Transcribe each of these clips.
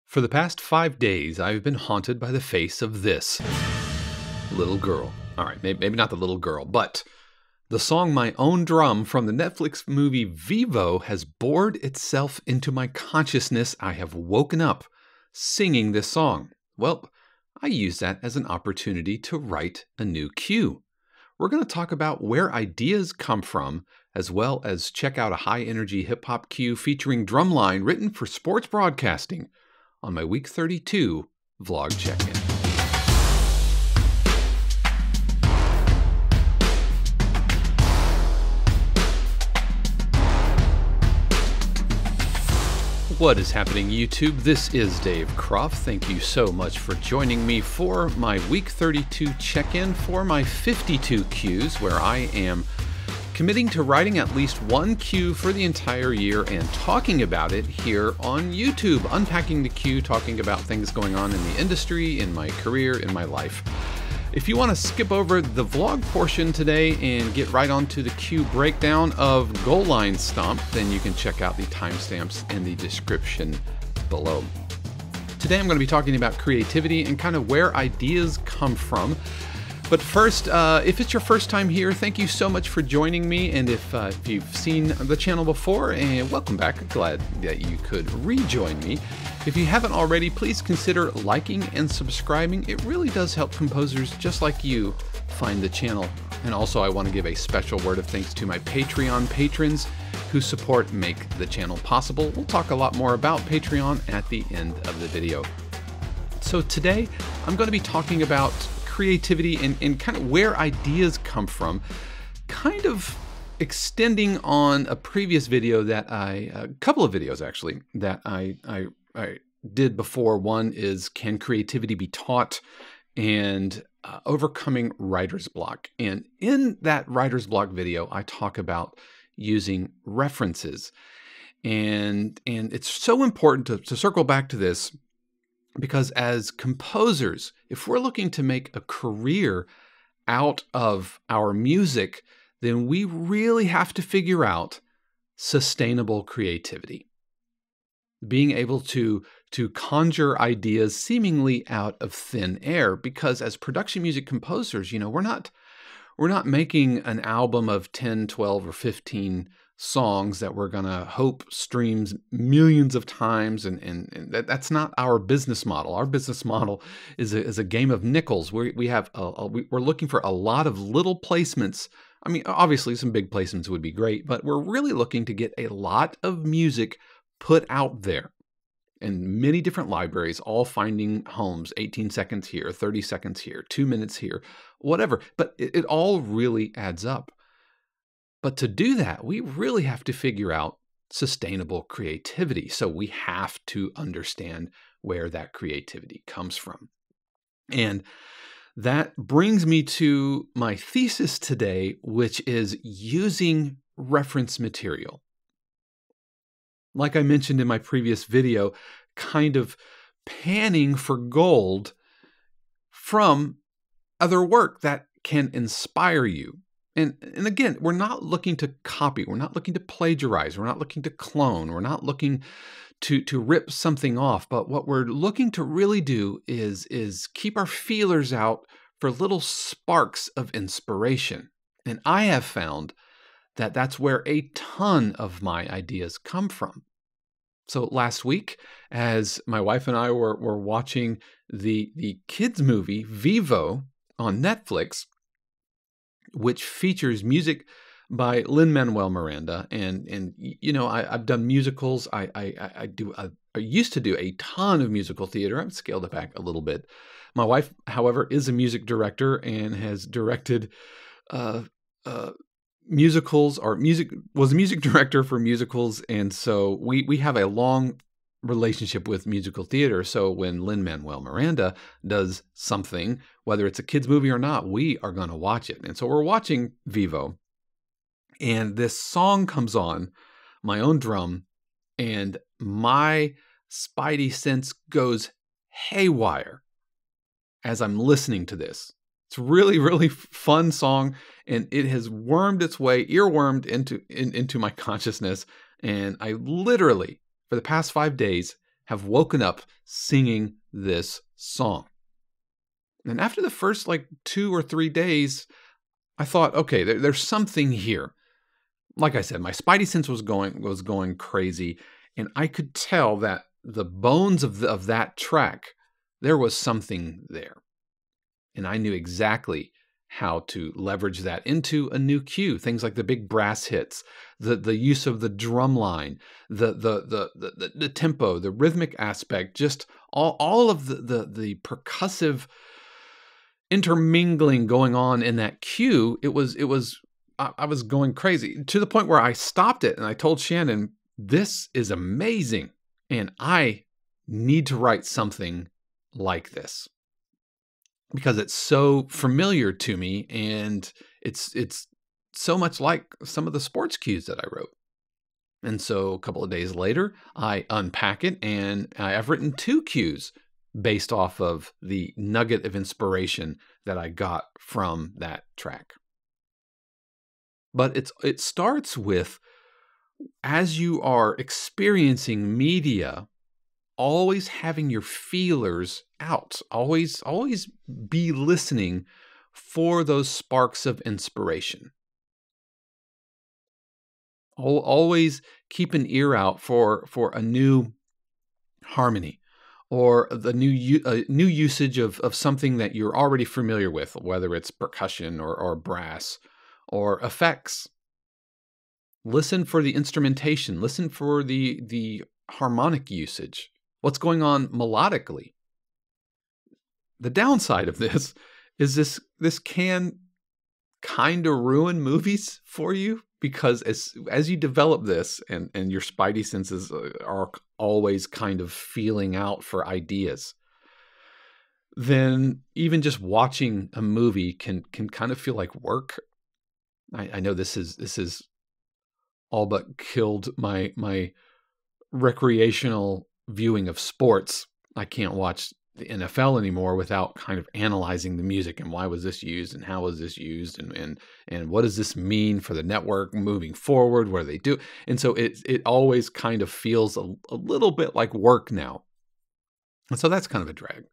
For the past 5 days, I've been haunted by the face of this little girl. All right, maybe not the little girl, but the song My Own Drum from the Netflix movie Vivo has bored itself into my consciousness. I have woken up singing this song. Well, I use that as an opportunity to write a new cue. We're going to talk about where ideas come from, as well as check out a high-energy hip-hop cue featuring drumline written for sports broadcasting on my Week 32 vlog check-in. What is happening, YouTube? This is Dave Croft. Thank you so much for joining me for my Week 32 check-in for my 52 cues, where I am committing to writing at least one cue for the entire year and talking about it here on YouTube, unpacking the cue, talking about things going on in the industry, in my career, in my life. If you want to skip over the vlog portion today and get right onto the cue breakdown of Goal Line Stomp, then you can check out the timestamps in the description below. Today I'm going to be talking about creativity and kind of where ideas come from. But first, if it's your first time here, thank you so much for joining me. And if you've seen the channel before, and welcome back. Glad that you could rejoin me. If you haven't already, please consider liking and subscribing. It really does help composers just like you find the channel. And also, I want to give a special word of thanks to my Patreon patrons whose support make the channel possible. We'll talk a lot more about Patreon at the end of the video. So today, I'm going to be talking about creativity and kind of where ideas come from, kind of extending on a previous video that a couple of videos actually, that I did before. One is, can creativity be taught? And overcoming writer's block. And in that writer's block video, I talk about using references. And it's so important to circle back to this, because as composers, if we're looking to make a career out of our music, then we really have to figure out sustainable creativity. Being able to conjure ideas seemingly out of thin air, because as production music composers, we're not making an album of 10, 12, or 15 songs that we're going to hope streams millions of times, and that's not our business model. Our business model is a game of nickels. We're looking for a lot of little placements. I mean, obviously some big placements would be great, but we're really looking to get a lot of music put out there in many different libraries, all finding homes, 18 seconds here, 30 seconds here, 2 minutes here, whatever. But it all really adds up. But to do that, we really have to figure out sustainable creativity. So we have to understand where that creativity comes from. And that brings me to my thesis today, which is using reference material. Like I mentioned in my previous video, kind of panning for gold from other work that can inspire you. And again, we're not looking to copy. We're not looking to plagiarize. We're not looking to clone. We're not looking to rip something off. But what we're looking to really do is keep our feelers out for little sparks of inspiration. And I have found that that's where a ton of my ideas come from. So last week, as my wife and I were watching the kids movie Vivo on Netflix, which features music by Lin-Manuel Miranda, and I've done musicals. I used to do a ton of musical theater. I've scaled it back a little bit. My wife, however, is a music director and has directed musicals, or was a music director for musicals, and so we have a long relationship with musical theater. So when Lin-Manuel Miranda does something, whether it's a kids movie or not, we are going to watch it. And so we're watching Vivo, and this song comes on, My Own Drum, and my spidey sense goes haywire as I'm listening to this. It's a really, really fun song, and it has wormed its way, earwormed into my consciousness. And I literally, for the past 5 days, have woken up singing this song. And after the first like 2 or 3 days, I thought, okay, there's something here. Like I said, my spidey sense was going crazy, and I could tell that the bones of that track, there was something there. And I knew exactly how to leverage that into a new cue. Things like the big brass hits, the use of the drum line, the tempo, the rhythmic aspect, just all of the percussive intermingling going on in that cue. I was going crazy to the point where I stopped it and I told Shannon, this is amazing, and I need to write something like this, because it's so familiar to me, and it's so much like some of the sports cues that I wrote. And so a couple of days later, I unpack it, and I've written 2 cues based off of the nugget of inspiration that I got from that track. But it starts with, as you are experiencing media, always having your feelers out. Always be listening for those sparks of inspiration. Always keep an ear out for a new harmony, or the new usage of something that you're already familiar with, whether it's percussion or brass or effects. Listen for the instrumentation. Listen for the harmonic usage. What's going on melodically? The downside of this is this can kind of ruin movies for you, because as you develop this and your spidey senses are always kind of feeling out for ideas, then even just watching a movie can kind of feel like work. I know this is all but killed my recreational viewing of sports. I can't watch the NFL anymore without kind of analyzing the music and why was this used and how was this used and what does this mean for the network moving forward? What do they do? And so it always kind of feels a little bit like work now. And so that's kind of a drag.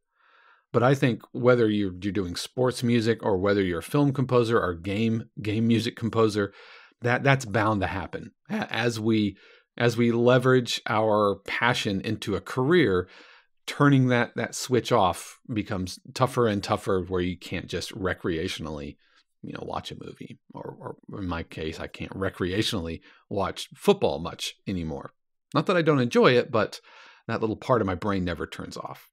But I think whether you're doing sports music or whether you're a film composer or game music composer, that's bound to happen. As we leverage our passion into a career, turning that switch off becomes tougher and tougher, where you can't just recreationally, watch a movie, or in my case, I can't recreationally watch football much anymore. Not that I don't enjoy it, but that little part of my brain never turns off.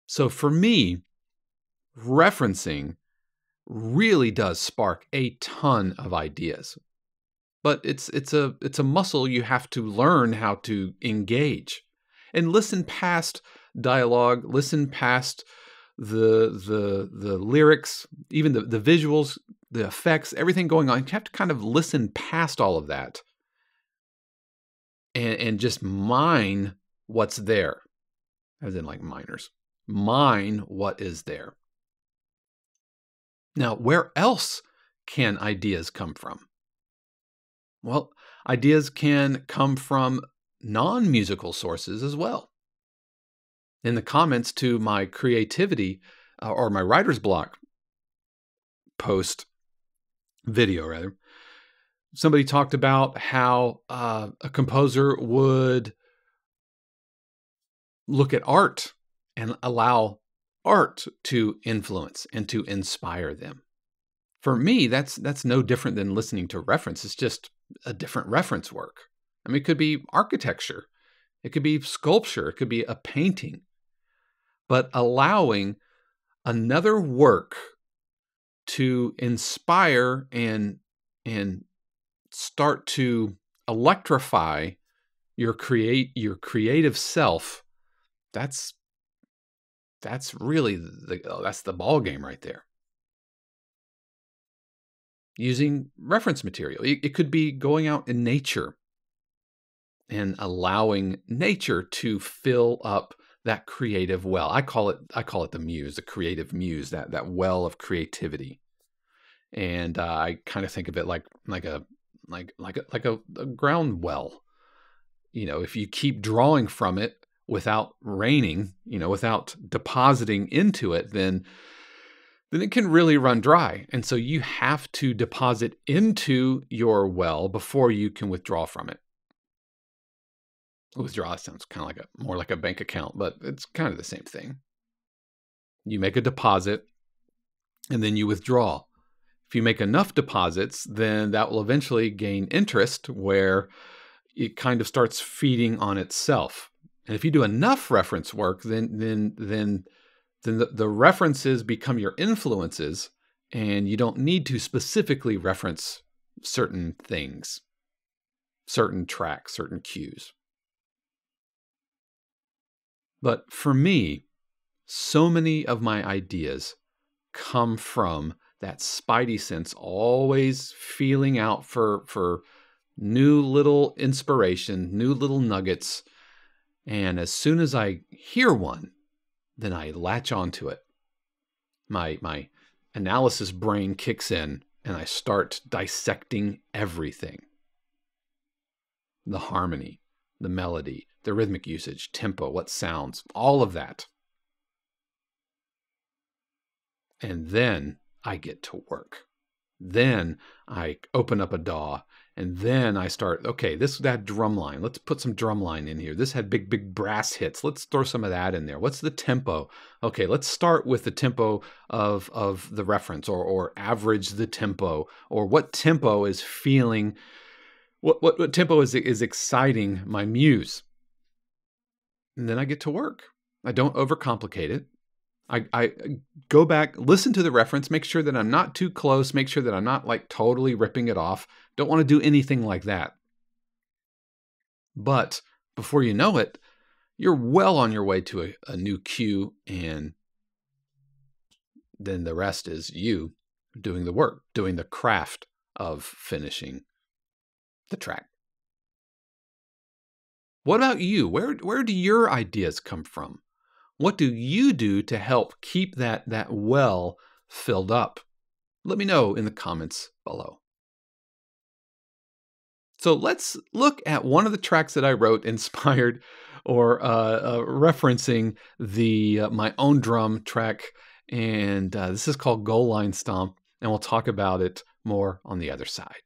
So for me, referencing really does spark a ton of ideas. But it's a muscle you have to learn how to engage and listen past dialogue, listen past the lyrics, even the visuals, the effects, everything going on. You have to kind of listen past all of that and just mine what's there, as in like miners. Mine what is there. Now, where else can ideas come from? Well, ideas can come from non-musical sources as well. In the comments to my creativity or my writer's block post video, rather, somebody talked about how a composer would look at art and allow art to influence and to inspire them. For me, that's no different than listening to reference. It's just a different reference work. I mean, it could be architecture, it could be sculpture, it could be a painting, but allowing another work to inspire and start to electrify your creative self. That's really that's the ball game right there. Using reference material. It could be going out in nature and allowing nature to fill up that creative well. I call it the muse, the creative muse, that well of creativity. And I kind of think of it like a ground well. if you keep drawing from it without raining, without depositing into it, then it can really run dry. And so you have to deposit into your well before you can withdraw from it. Withdraw sounds kind of more like a bank account, but it's kind of the same thing. You make a deposit and then you withdraw. If you make enough deposits, then that will eventually gain interest where it kind of starts feeding on itself. And if you do enough reference work, then the references become your influences, and you don't need to specifically reference certain things, certain tracks, certain cues. But for me, so many of my ideas come from that spidey sense, always feeling out for new little inspiration, new little nuggets. And as soon as I hear one, then I latch onto it. My analysis brain kicks in and I start dissecting everything. The harmony, the melody, the rhythmic usage, tempo, what sounds, all of that. And then I get to work. Then I open up a DAW, and then I start, okay, that drum line, let's put some drum line in here. This had big brass hits. Let's throw some of that in there. What's the tempo? Okay, let's start with the tempo of the reference, or average the tempo, or what tempo is feeling, what tempo is exciting my muse. And then I get to work. I don't overcomplicate it. I go back, listen to the reference, make sure that I'm not too close, make sure that I'm not totally ripping it off. Don't want to do anything like that. But before you know it, you're well on your way to a new cue, and then the rest is you doing the work, doing the craft of finishing the track. What about you? Where do your ideas come from? What do you do to help keep that well filled up? Let me know in the comments below. So let's look at one of the tracks that I wrote inspired or referencing my own drum track, and this is called Goal Line Stomp, and we'll talk about it more on the other side.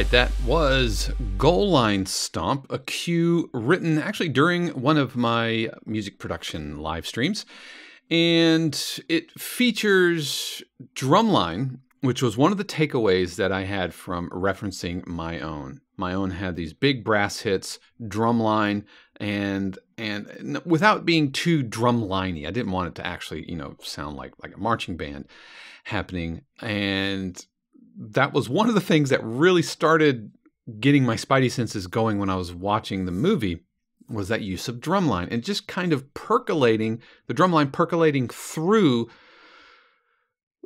right, that was Goal Line Stomp, a cue written actually during one of my music production live streams. And it features drumline, which was one of the takeaways that I had from referencing my own. My own had these big brass hits, drumline, and without being too drumliney. I didn't want it to actually, sound like a marching band happening. And that was one of the things that really started getting my spidey senses going when I was watching the movie, was that use of drumline and just kind of percolating, the drumline percolating through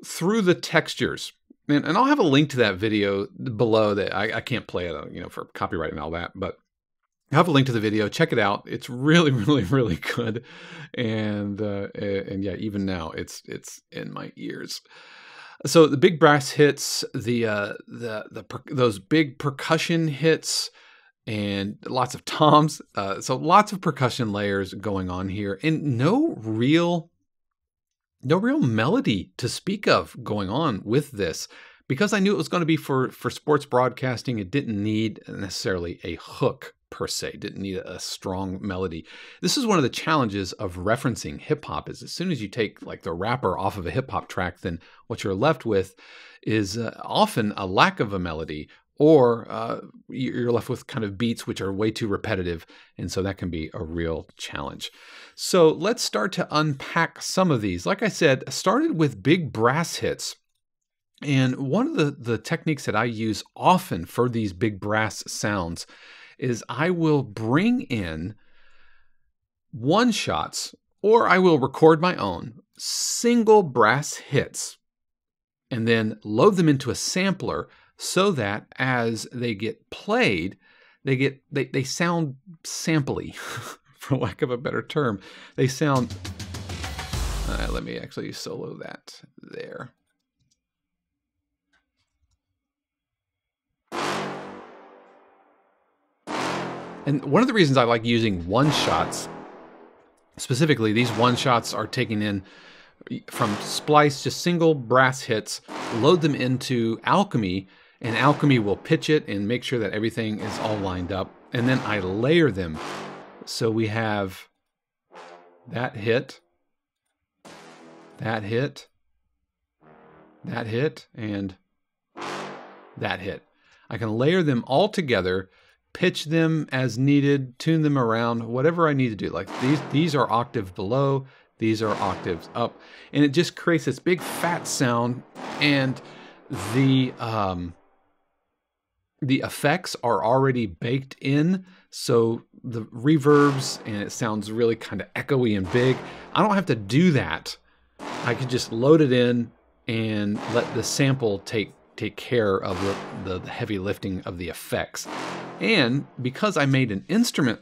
the textures. And I'll have a link to that video below that I can't play it, for copyright and all that, but I have a link to the video. Check it out. It's really, really, really good. And yeah, even now it's in my ears. So the big brass hits, those big percussion hits, and lots of toms. So lots of percussion layers going on here, and no real melody to speak of going on with this. Because I knew it was going to be for sports broadcasting, it didn't need necessarily a hook per se, didn't need a strong melody. This is one of the challenges of referencing hip hop, is as soon as you take like the rapper off of a hip hop track, then what you're left with is often a lack of a melody, or you're left with kind of beats which are way too repetitive, and so that can be a real challenge. So let's start to unpack some of these. Like I said, I started with big brass hits. And one of the techniques that I use often for these big brass sounds is I will bring in one shots, or I will record my own single brass hits and then load them into a sampler, so that as they get played, they sound sampley, for lack of a better term. They sound, let me actually solo that there. And one of the reasons I like using one-shots, specifically these one-shots are taken in from Splice, just single brass hits, load them into Alchemy, and Alchemy will pitch it and make sure that everything is all lined up. And then I layer them. So we have that hit, that hit, that hit, and that hit. I can layer them all together, pitch them as needed, tune them around, whatever I need to do. Like these are octave below, these are octaves up, and it just creates this big fat sound. And the effects are already baked in, so the reverbs, and it sounds really kind of echoey and big. I don't have to do that. I could just load it in and let the sample take care of the heavy lifting of the effects. And because I made an instrument,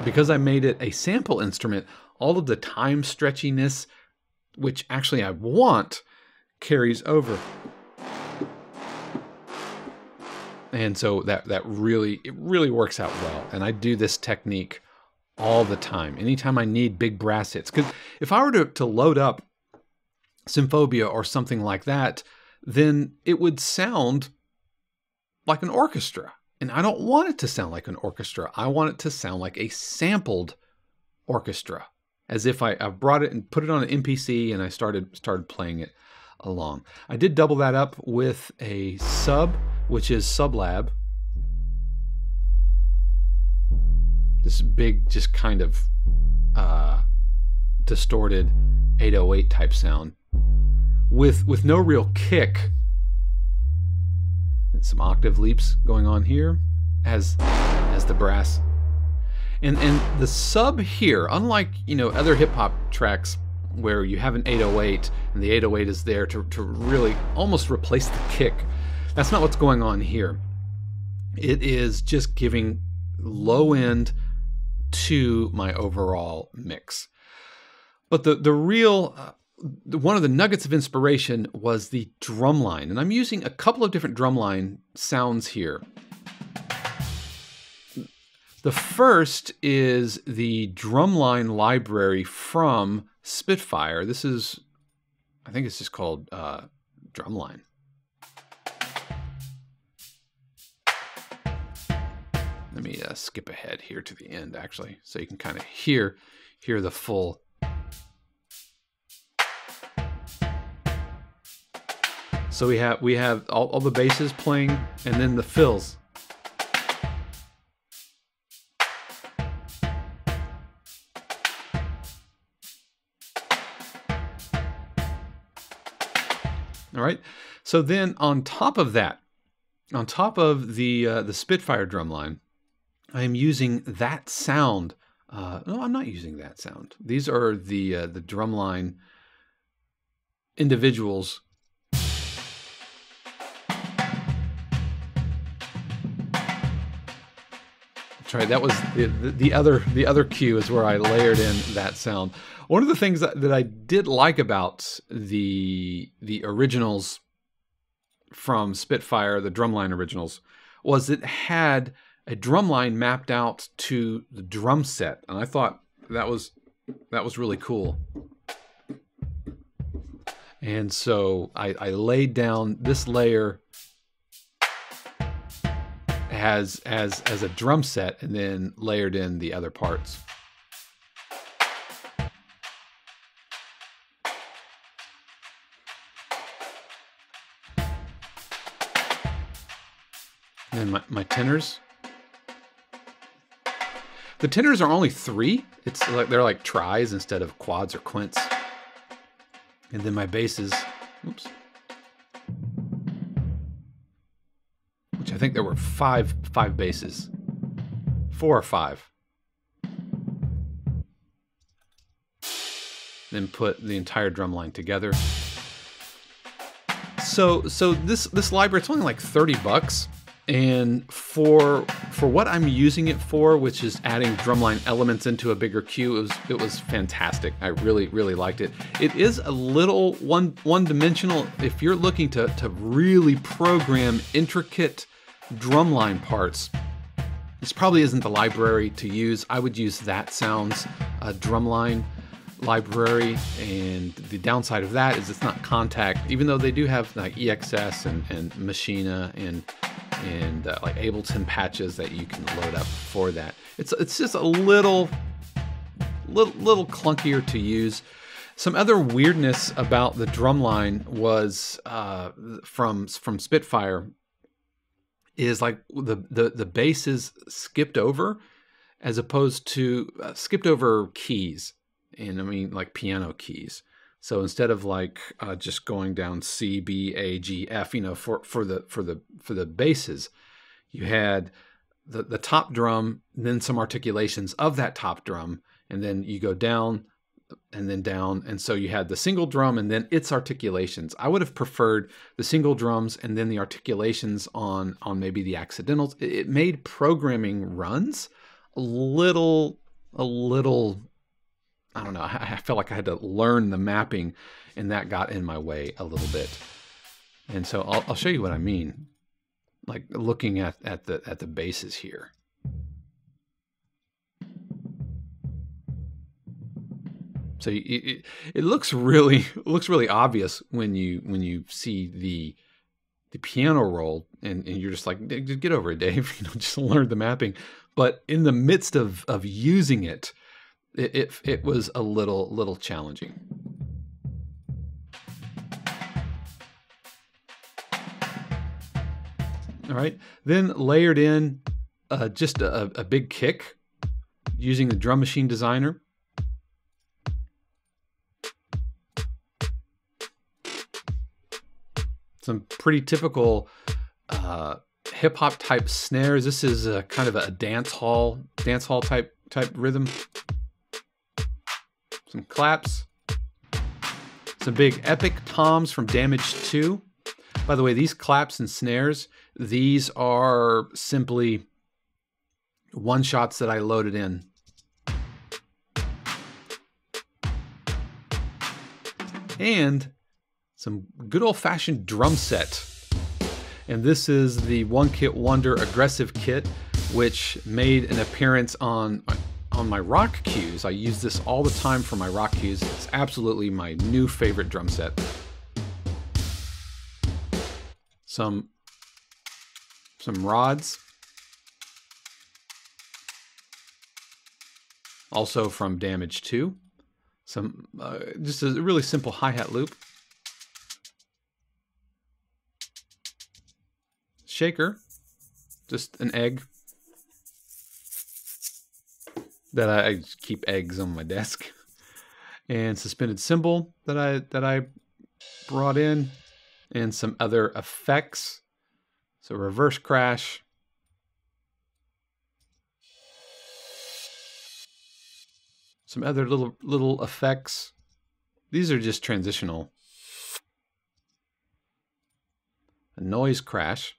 because I made it a sample instrument, all of the time stretchiness, which actually I want, carries over. And so it really works out well. And I do this technique all the time, anytime I need big brass hits. Because if I were to load up Symphobia or something like that, then it would sound like an orchestra. And I don't want it to sound like an orchestra. I want it to sound like a sampled orchestra, as if I brought it and put it on an MPC and I started playing it along. I did double that up with a sub, which is Sublab. This big, just kind of distorted 808 type sound with no real kick. And some octave leaps going on here as the brass. And the sub here, unlike other hip hop tracks where you have an 808 and the 808 is there to really almost replace the kick, that's not what's going on here. It is just giving low end to my overall mix. But the real one of the nuggets of inspiration was the drumline, and I'm using a couple of different drumline sounds here. The first is the drumline library from Spitfire. This is, I think it's just called Drumline. Let me skip ahead here to the end, actually, so you can kind of hear the full. So we have all the basses playing, and then the fills. All right. So then on top of that, on top of the Spitfire drumline, I am using that sound. No, I'm not using that sound. These are the drumline individuals. That's right. That was the other cue is where I layered in that sound. One of the things that I did like about the originals from Spitfire, the drumline originals, was it had a drumline mapped out to the drum set, and I thought that was really cool. And so I laid down this layer as a drum set, and then layered in the other parts. And then my tenors. The tenors are only 3. It's like they're like tris instead of quads or quints. And then my basses, oops, which I think there were five basses, 4 or 5. Then put the entire drum line together. So this library, it's only like $30. And for what I'm using it for, which is adding drumline elements into a bigger cue, it was fantastic. I really liked it. It is a little one-dimensional. If you're looking to really program intricate drumline parts, this probably isn't the library to use. I would use That Sounds drumline library, and the downside of that is it's not Contact, even though they do have like EXS and Machina and like Ableton patches that you can load up for that. It's just a little clunkier to use. Some other weirdness about the drumline was from Spitfire is like the bass is skipped over, as opposed to skipped over keys, and I mean like piano keys. So instead of like just going down C, B, A, G, F, you know, for the basses, you had the top drum, and then some articulations of that top drum, and then you go down and then down, and so you had the single drum and then its articulations. I would have preferred the single drums and then the articulations on maybe the accidentals. It made programming runs a little. I don't know, I felt like I had to learn the mapping, and that got in my way a little bit. And so I'll show you what I mean, like looking at the basses here. So it looks really obvious when you see the piano roll, and you're just like, get over it, Dave. You know, just learn the mapping. But in the midst of using it, it was a little challenging. All right, then layered in just a big kick using the Drum Machine Designer. Some pretty typical hip hop type snares. This is a kind of a dance hall type rhythm. Some claps, some big epic toms from Damage 2. By the way, these claps and snares, these are simply one-shots that I loaded in. And some good old-fashioned drum set. And this is the One Kit Wonder Aggressive Kit, which made an appearance on my rock cues. I use this all the time for my rock cues. It's absolutely my new favorite drum set. Some rods. Also from Damage 2. Some just a really simple hi-hat loop. shaker, just an egg. That I keep eggs on my desk, and suspended cymbal that I brought in, and some other effects. So reverse crash, some other little effects. These are just transitional. A noise crash,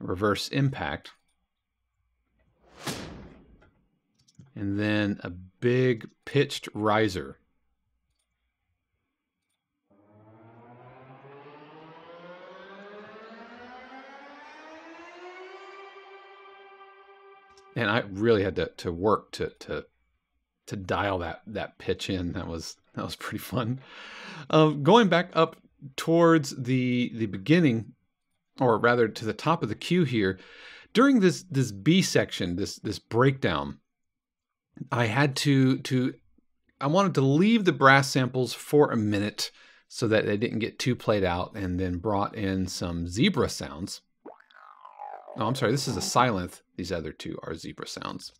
a reverse impact. And then a big pitched riser. And I really had to work to dial that pitch in. That was pretty fun. Going back up towards the beginning, or rather to the top of the cue here, during this B section, this breakdown, I had I wanted to leave the brass samples for a minute so that they didn't get too played out, and then brought in some zebra sounds. Oh, I'm sorry, this is a Sylenth. These other two are zebra sounds.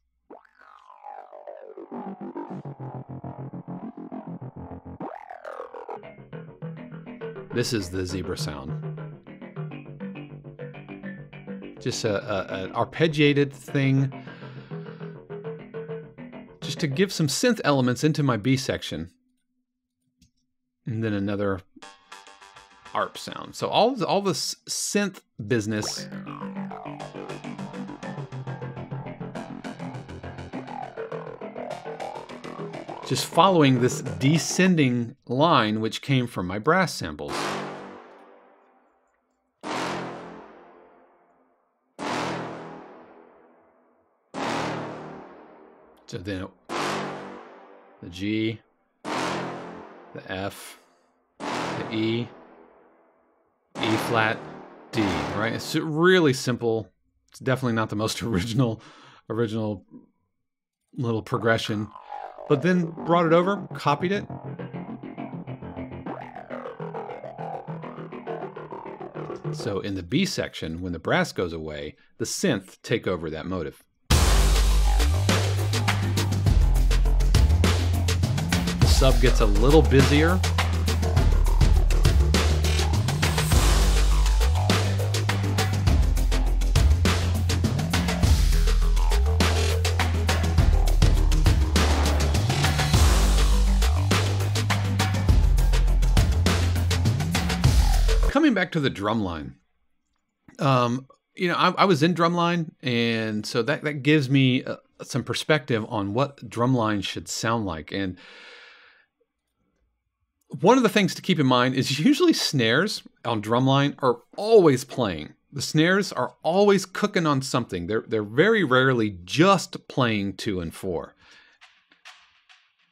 This is the zebra sound. Just an arpeggiated thing, just to give some synth elements into my B section. And then another ARP sound. So all this synth business just following this descending line which came from my brass samples. So then the G, the F, the E, E flat, D, right? It's really simple. It's definitely not the most original little progression, but then brought it over, copied it. So in the B section, when the brass goes away, the synth take over that motive. Sub gets a little busier. Coming back to the drumline, you know, I was in drumline, and so that gives me some perspective on what drumline should sound like. And one of the things to keep in mind is usually snares on drumline are always playing. The snares are always cooking on something. They're very rarely just playing 2 and 4,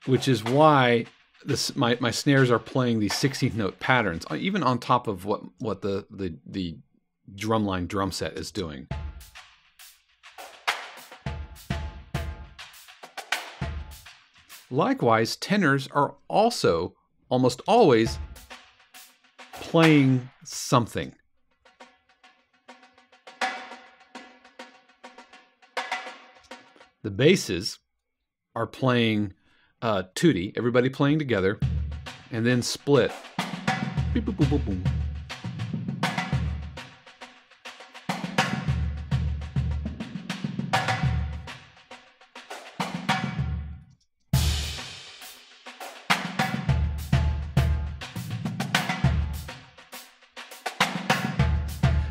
which is why my snares are playing these 16th note patterns, even on top of what the drumline drum set is doing. Likewise, tenors are also almost always playing something. The basses are playing tutti, everybody playing together, and then split. Beep, boop, boop, boop, boom.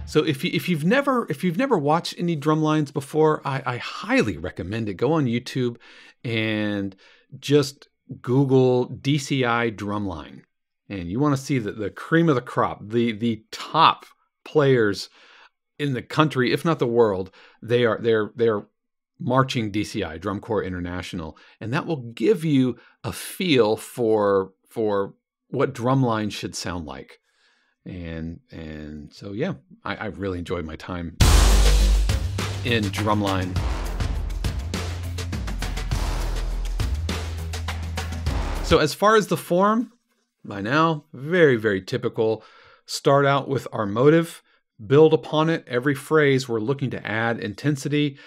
So if you've never watched any drum lines before, I highly recommend it. Go on YouTube and just Google DCI drumline, and you want to see the cream of the crop, the top players in the country, if not the world. They're marching DCI, Drum Corps International, and that will give you a feel for what drumline should sound like. And so, yeah, I really enjoyed my time in drumline. So as far as the form, by now, very, very typical. start out with our motive, build upon it. Every phrase we're looking to add intensity,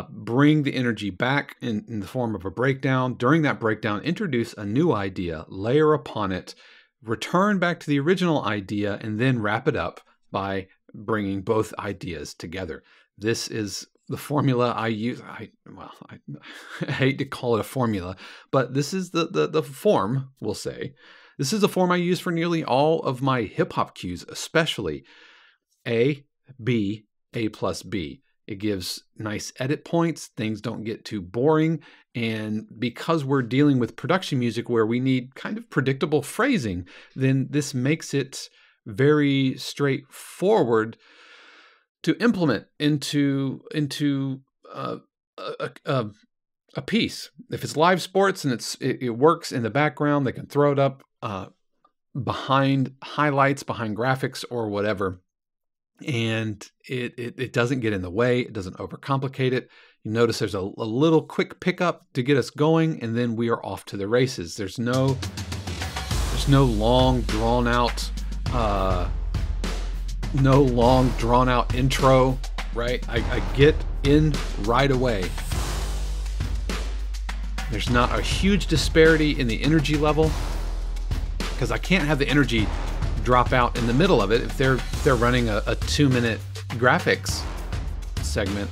bring the energy back in the form of a breakdown. During that breakdown, introduce a new idea, layer upon it, return back to the original idea, and then wrap it up by bringing both ideas together. This is the formula I use. I hate to call it a formula, but this is the form, we'll say. This is a form I use for nearly all of my hip-hop cues, especially A, B, A plus B. It gives nice edit points. Things don't get too boring. And because we're dealing with production music where we need kind of predictable phrasing, then this makes it very straightforward to implement into a piece. If it's live sports and it works in the background, they can throw it up behind highlights, behind graphics or whatever. And it doesn't get in the way. It doesn't overcomplicate it. You notice there's a little quick pickup to get us going, and then we are off to the races. There's no long drawn out intro, right? I get in right away. There's not a huge disparity in the energy level, because I can't have the energy drop out in the middle of it. If they're running a 2-minute graphics segment,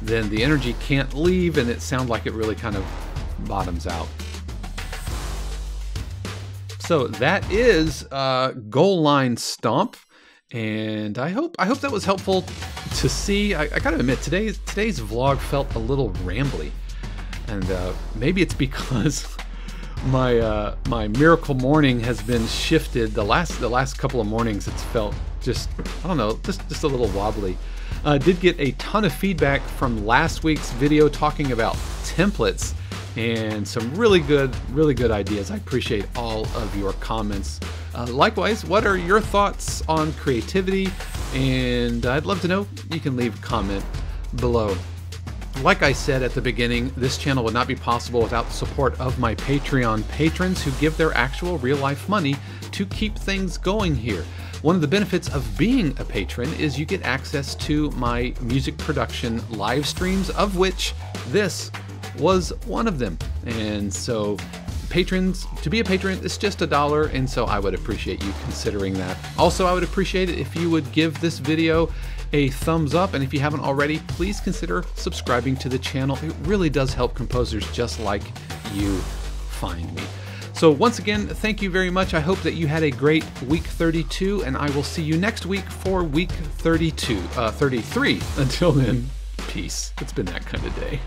then the energy can't leave and it sounds like it really kind of bottoms out. So that is Goal Line Stomp, and I hope that was helpful to see. I gotta admit, today's vlog felt a little rambly, and maybe it's because my miracle morning has been shifted. The last couple of mornings it's felt just, I don't know, just a little wobbly. Did get a ton of feedback from last week's video talking about templates and some really good ideas. I appreciate all of your comments. Likewise, what are your thoughts on creativity? And I'd love to know. You can leave a comment below. Like I said at the beginning, this channel would not be possible without the support of my Patreon patrons who give their actual real-life money to keep things going here. One of the benefits of being a patron is you get access to my music production live streams, of which this was one of them. And so patrons, to be a patron, it's just $1, and so I would appreciate you considering that. Also, I would appreciate it if you would give this video a thumbs up, and if you haven't already, please consider subscribing to the channel. It really does help composers just like you find me. So once again, thank you very much. I hope that you had a great week 32, and I will see you next week for week 33. Until then, peace. It's been that kind of day.